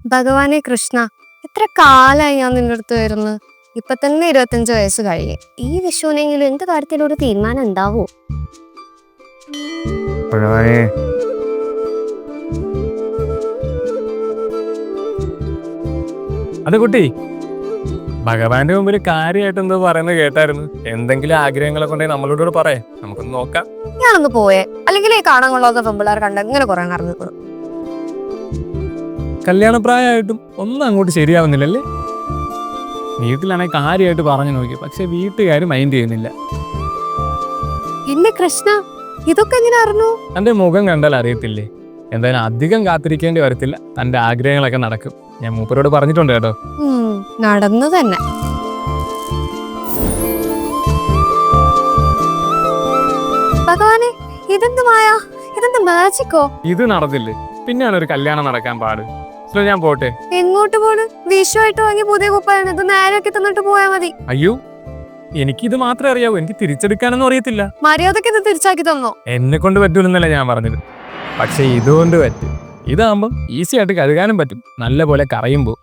ഭഗവാനെ കൃഷ്ണ, എത്ര കാലായി ഞാൻ നിന്റെ അടുത്ത് വരുന്നു. ഇപ്പൊ തന്നെ 25 വയസ്സ് കഴിഞ്ഞ്. ഈ വിഷുവിനെങ്കിലും എന്ത് കാര്യത്തിലും ഒരു തീരുമാനം ഉണ്ടാവോ? ഭഗവാനെ, അത് കുട്ടി ഭഗവാന്റെ മുമ്പിൽ കാര്യമായിട്ട് എന്തോ പറയുന്നത് കേട്ടായിരുന്നു. എന്തെങ്കിലും ആഗ്രഹങ്ങളൊക്കെ ഉണ്ടെങ്കിൽ നമ്മളോട് പറയാം, നമുക്കൊന്ന് നോക്കാം. ഞാനൊന്ന് പോയേ, അല്ലെങ്കിൽ ഈ കാണാൻ കൊള്ളാത്ത പെമ്പിള്ളേർ കണ്ട ഇങ്ങനെ കുറെ നടന്നു. കല്യാണപ്രായമായിട്ടും ഒന്നും അങ്ങോട്ട് ശരിയാവുന്നില്ലല്ലേ? വീട്ടിലാണെങ്കിൽ കാര്യമായിട്ട് പറഞ്ഞു നോക്കി, പക്ഷെ വീട്ടുകാർ മൈൻഡ് ചെയ്യുന്നില്ല. പിന്നെ കൃഷ്ണ, ഇതൊക്കെ എങ്ങനെ അറിഞ്ഞു? തന്റെ മുഖം കണ്ടാൽ അറിയത്തില്ലേ? എന്തായാലും അധികം കാത്തിരിക്കേണ്ടി വരത്തില്ല, തന്റെ ആഗ്രഹങ്ങളൊക്കെ നടക്കും. ഞാൻ മൂപ്പരോട് പറഞ്ഞിട്ടുണ്ട് കേട്ടോ. നടന്നു തന്നെ. ഭഗവാനെ, ഇതെന്ത് മായ, ഇതെന്ത് മാജിക്കോ? ഇത് നടന്നില്ലേ പിന്നെയാണ് ഒരു കല്യാണം നടക്കാൻ പാട്. ഞാൻ പോട്ടെ. എങ്ങോട്ട് പോണ്? വിഷുവായിട്ട് വാങ്ങി പുതിയ കുപ്പായാണ്, ഇത് നേരൊക്കെ തന്നിട്ട് പോയാ മതി. അയ്യോ, എനിക്കിത് മാത്രമേ അറിയാവൂ, എനിക്ക് തിരിച്ചെടുക്കാനൊന്നും അറിയത്തില്ല. മര്യാദക്ക് ഇത് തിരിച്ചാക്കി തന്നോ? എന്നെ കൊണ്ട് പറ്റൂലെന്നല്ല ഞാൻ പറഞ്ഞത്, പക്ഷെ ഇതുകൊണ്ട് പറ്റും. ഇതാകുമ്പം ഈസി ആയിട്ട് കഴുകാനും പറ്റും, നല്ല പോലെ കറയുമ്പോ.